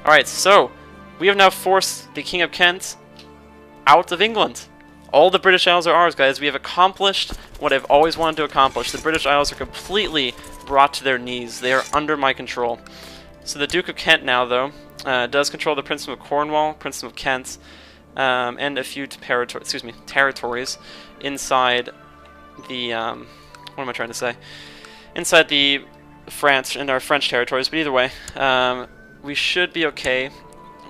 Alright, so we have now forced the King of Kent out of England. All the British Isles are ours, guys. We have accomplished what I've always wanted to accomplish. The British Isles are completely brought to their knees. They are under my control. So the Duke of Kent now, though, does control the Princedom of Cornwall, Princedom of Kent, and a few territories inside the, what am I trying to say? Inside the France and our French territories, but either way, we should be okay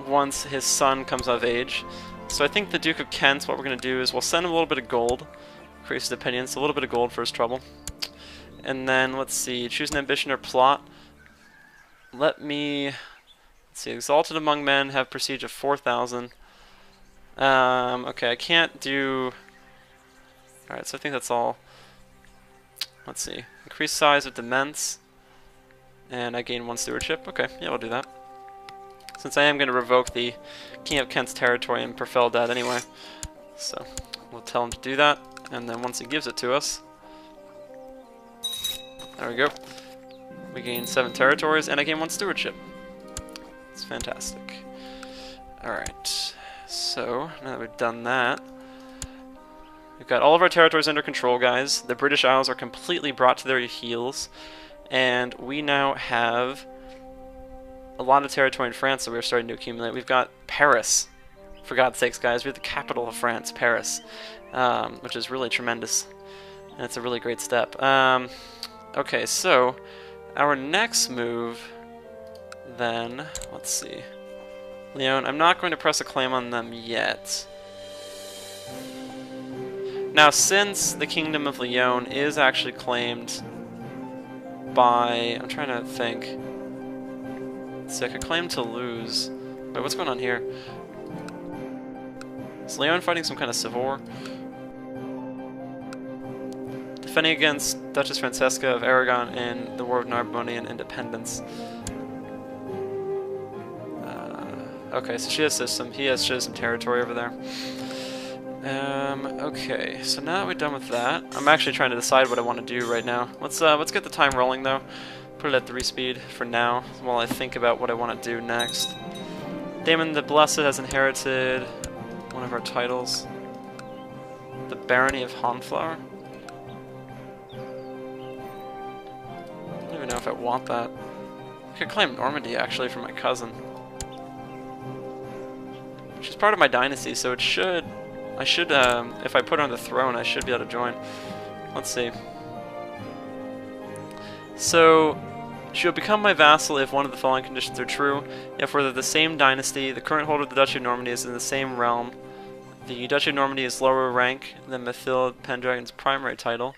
once his son comes of age. So I think the Duke of Kent, what we're going to do is we'll send him a little bit of gold, increase his opinion, so a little bit of gold for his trouble. And then, let's see, choose an ambition or plot. Let's see, exalted among men, have prestige of 4,000. Okay, I can't do... Alright, so I think that's all. Let's see, increase size of demesnes, and I gain 1 stewardship. Okay, yeah, we'll do that. Since I am going to revoke the King of Kent's territory and perfel that anyway. So, we'll tell him to do that, and then once he gives it to us... There we go. We gain 7 territories, and I gain 1 stewardship. It's fantastic. Alright, so, now that we've done that... We've got all of our territories under control, guys. The British Isles are completely brought to their heels, and we now have a lot of territory in France that we're starting to accumulate. We've got Paris, for God's sakes, guys. We have the capital of France, Paris, which is really tremendous, and it's a really great step. Okay, so our next move, then, let's see. Lyon, I'm not going to press a claim on them yet. Now, since the Kingdom of Lyon is actually claimed by... I'm trying to think. So I could claim Toulouse. Wait, what's going on here? Is Lyon fighting some kind of civil war? Defending against Duchess Francesca of Aragon in the War of Narbonne Independence. Okay, so she has system. He has some territory over there. Okay, so now that we're done with that, I'm actually trying to decide what I want to do right now. Let's get the time rolling though. Put it at 3 speed for now, while I think about what I want to do next. Damon the Blessed has inherited one of our titles. The Barony of Honflower? I don't even know if I want that. I could claim Normandy actually from my cousin. She's part of my dynasty, so it should... if I put her on the throne, I should be able to join. Let's see. So, she will become my vassal if one of the following conditions are true. If we're the same dynasty, the current holder of the Duchy of Normandy is in the same realm, the Duchy of Normandy is lower rank than Mathilde Pendragon's primary title,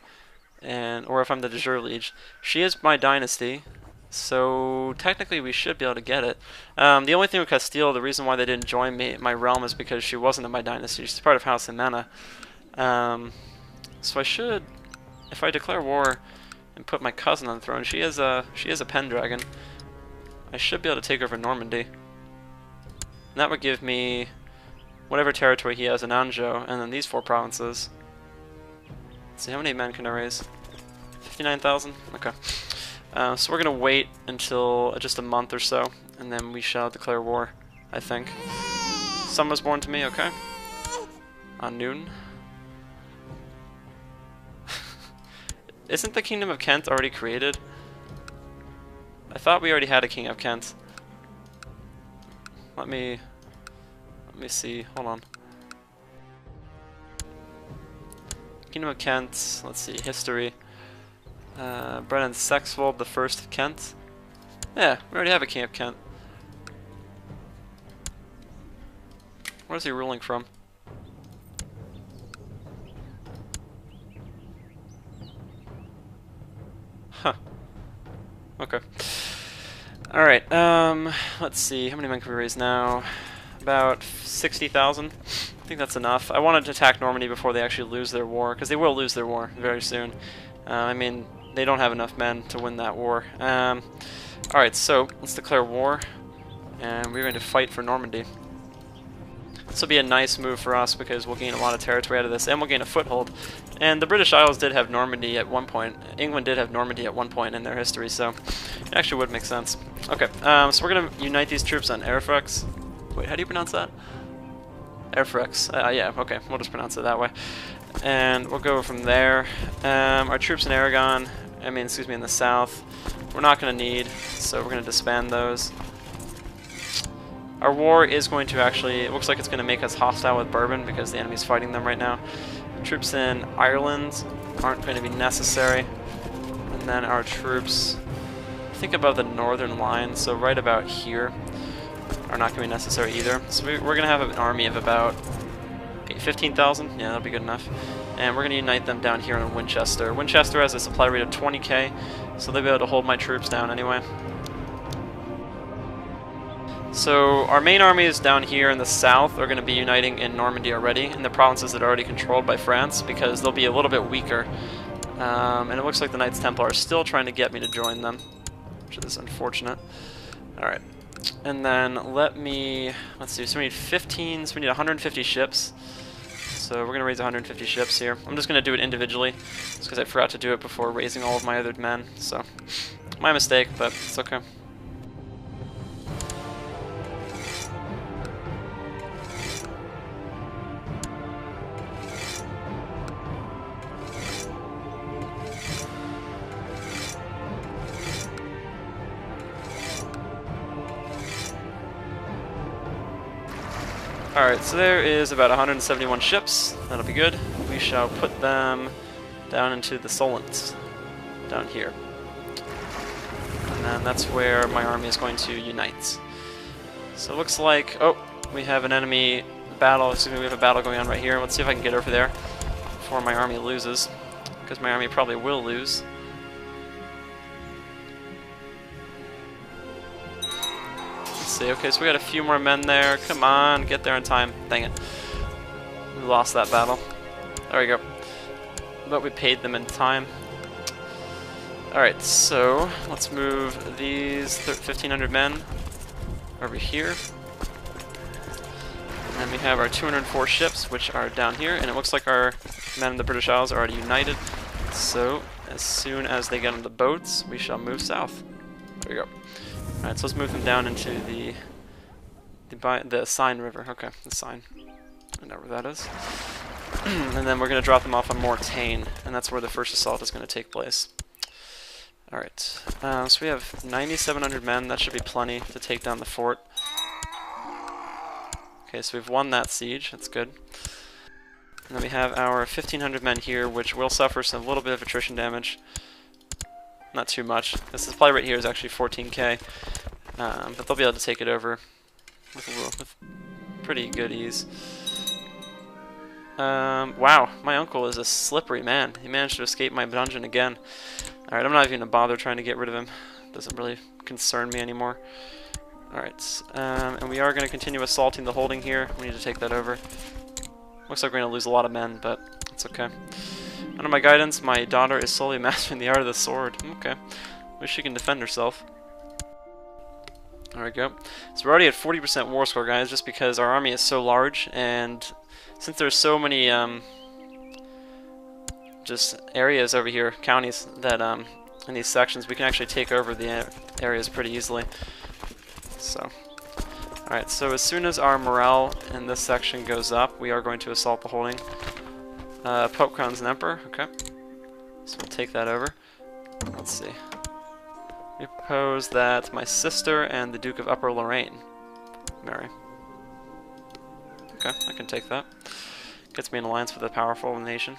or if I'm the de jure liege. She is my dynasty, so technically we should be able to get it. The only thing with Castile, the reason why they didn't join my realm is because she wasn't in my dynasty. She's part of House Jimena. So I should, if I declare war and put my cousin on the throne, she is a Pendragon, I should be able to take over Normandy. And that would give me whatever territory he has in Anjou, and then these 4 provinces. Let's see, how many men can I raise? 59,000? Okay. So we're going to wait until just a month or so, and then we shall declare war, I think. Son was born to me, okay. On noon. Isn't the Kingdom of Kent already created? I thought we already had a King of Kent. Let me see, hold on. Kingdom of Kent, let's see, history. Brennan Sexwold, the first of Kent. Yeah, we already have a King of Kent. Where's he ruling from? Huh. Okay. Alright, let's see, how many men can we raise now? About 60,000. I think that's enough. I wanted to attack Normandy before they actually lose their war, because they will lose their war very soon. I mean, they don't have enough men to win that war. Alright, so let's declare war, and we're going to fight for Normandy. This will be a nice move for us because we'll gain a lot of territory out of this, and we'll gain a foothold. And the British Isles did have Normandy at one point. England did have Normandy at one point in their history, so It actually would make sense. Okay, so we're gonna unite these troops on Airfrex. Wait, how do you pronounce that? Airfrex. Yeah, okay, we'll just pronounce it that way. And we'll go from there. Our troops in Aragon, in the south, we're not gonna need, so we're gonna disband those. Our war is going to actually, it looks like it's going to make us hostile with Bourbon because the enemy's fighting them right now. Troops in Ireland aren't going to be necessary. And then our troops, I think above the northern line, so right about here, are not going to be necessary either. So we're going to have an army of about 15,000. Yeah, that'll be good enough. And we're going to unite them down here in Winchester. Winchester has a supply rate of 20k, so they'll be able to hold my troops down anyway. So our main armies down here in the south are going to be uniting in Normandy already, in the provinces that are already controlled by France, because they'll be a little bit weaker. And it looks like the Knights Templar are still trying to get me to join them, which is unfortunate. Alright, and then let's see, so we need 15, so we need 150 ships. So we're going to raise 150 ships here. I'm just going to do it individually, just because I forgot to do it before raising all of my other men, so my mistake, but it's okay. Alright, so there is about 171 ships. That'll be good. We shall put them down into the Solent, down here. And then that's where my army is going to unite. So it looks like, oh, we have an enemy battle, we have a battle going on right here. Let's see if I can get over there before my army loses, because my army probably will lose. Okay, so we got a few more men there. Come on, get there in time. Dang it. We lost that battle. There we go. But we paid them in time. Alright, so let's move these 1,500 men over here. And then we have our 204 ships, which are down here. And it looks like our men in the British Isles are already united. So as soon as they get on the boats, we shall move south. There we go. Alright, so let's move them down into the Seine River. Okay, the Seine. I know where that is. And then we're going to drop them off on Mortagne, and that's where the first assault is going to take place. Alright, so we have 9,700 men. That should be plenty to take down the fort. Okay, so we've won that siege. That's good. And then we have our 1,500 men here, which will suffer a little bit of attrition damage. Not too much. This supply rate here is actually 14k, but they'll be able to take it over with pretty good ease. Wow, my uncle is a slippery man. He managed to escape my dungeon again. Alright, I'm not even going to bother trying to get rid of him. It doesn't really concern me anymore. Alright, and we are going to continue assaulting the holding here. We need to take that over. Looks like we're going to lose a lot of men, but it's okay. Under my guidance, my daughter is slowly mastering the art of the sword. Okay. Wish she can defend herself. There we go. So we're already at 40% war score, guys, just because our army is so large, and since there's so many just areas over here, counties, that in these sections, we can actually take over the areas pretty easily. So, alright, so as soon as our morale in this section goes up, we are going to assault the holding. Pope crowns an emperor, okay. So we'll take that over. Let's see. We propose that my sister and the Duke of Upper Lorraine marry. Okay, I can take that. Gets me in alliance with a powerful nation.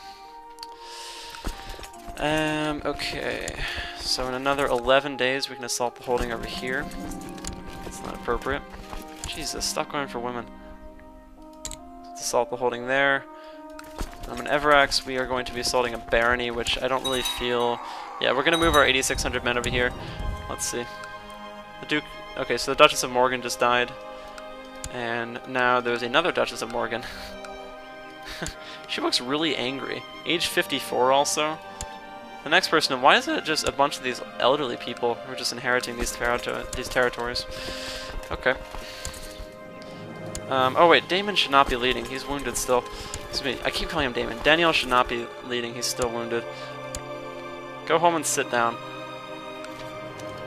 Okay. So in another 11 days we can assault the holding over here. That's not appropriate. Jesus, stop going for women. Let's assault the holding there. In Everax, we are going to be assaulting a barony, which I don't really feel... Yeah, we're going to move our 8,600 men over here. Let's see. The Duke... Okay, so the Duchess of Morgan just died. And now there's another Duchess of Morgan. She looks really angry. Age 54 also. The next person... Why is it just a bunch of these elderly people who are just inheriting these territories? Okay. Oh wait, Damon should not be leading. He's wounded still. Excuse me, I keep calling him Damon. Daniel should not be leading. He's still wounded. Go home and sit down.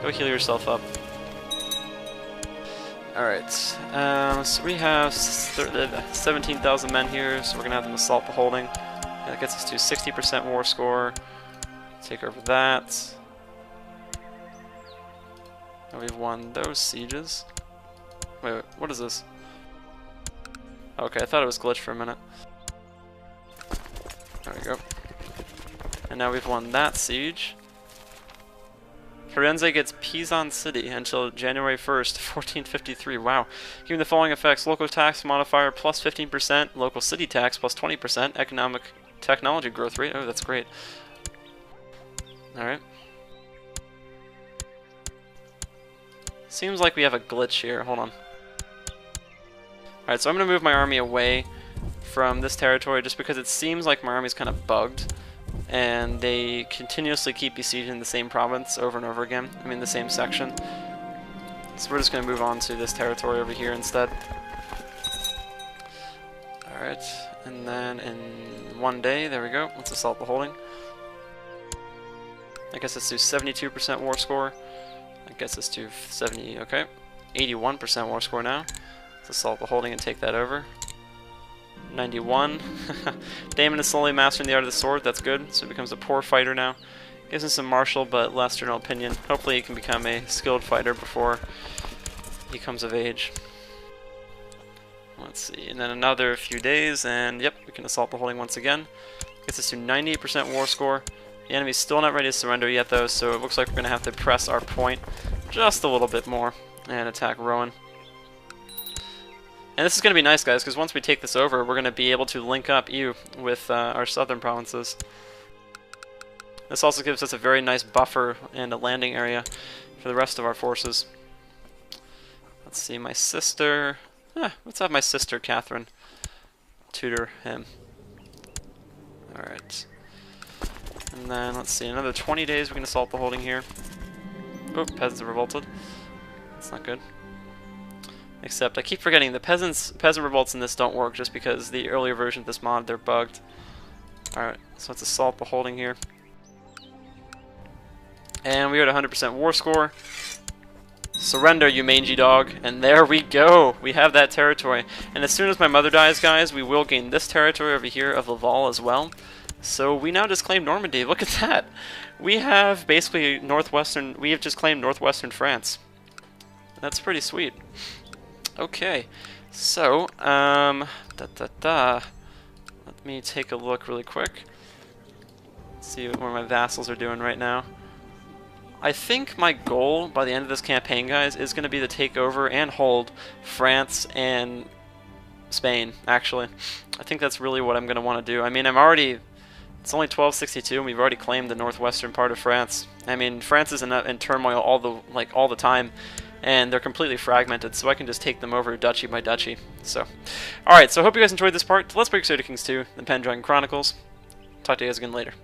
Go heal yourself up. Alright, so we have 17,000 men here, so we're gonna have them assault the holding. That gets us to 60% war score. Take over that. Now we've won those sieges. Wait, what is this? Okay, I thought it was glitched for a minute. There we go. And now we've won that siege. Firenze gets Pisan City until January 1st, 1453. Wow. Given the following effects: local tax modifier plus 15%, local city tax plus 20%, economic technology growth rate. Oh, that's great. Alright. Seems like we have a glitch here. Hold on. Alright, so I'm going to move my army away from this territory just because it seems like my army's kind of bugged. And they continuously keep besieging the same province over and over again. I mean, the same section. So we're just going to move on to this territory over here instead. Alright, and then in one day, there we go. Let's assault the holding. I guess let's do 72% war score. I guess let's do 70, okay. 81% war score now. Let's assault the holding and take that over. 91. Damon is slowly mastering the art of the sword. That's good. So he becomes a poor fighter now. Gives him some martial, but less general opinion. Hopefully he can become a skilled fighter before he comes of age. Let's see. And then another few days, and yep, we can assault the holding once again. Gets us to 98% war score. The enemy's still not ready to surrender yet, though, so it looks like we're going to have to press our point just a little bit more and attack Rowan. And this is going to be nice, guys, because once we take this over, we're going to be able to link up EU with our southern provinces. This also gives us a very nice buffer and a landing area for the rest of our forces. Let's see, my sister... let's have my sister, Catherine, tutor him. Alright. And then, let's see, another 20 days we can assault the holding here. Oh, peasants have revolted. That's not good. Except I keep forgetting the peasant revolts in this don't work just because the earlier version of this mod, they're bugged. Alright, so let's assault the holding here. And we are at 100% war score. Surrender, you mangy dog. And there we go. We have that territory. And as soon as my mother dies, guys, we will gain this territory over here of Laval as well. So we now just claimed Normandy. Look at that. We have basically we have just claimed northwestern France. That's pretty sweet. Okay, so, let me take a look really quick. See what my vassals are doing right now. I think my goal by the end of this campaign, guys, is going to be to take over and hold France and Spain, actually. I think that's really what I'm going to want to do. I mean, it's only 1262 and we've already claimed the northwestern part of France. I mean, France is in turmoil all the time. And they're completely fragmented, so I can just take them over duchy by duchy. So, alright, so I hope you guys enjoyed this part. Let's break Crusader Kings 2, the Pendragon Chronicles. Talk to you guys again later.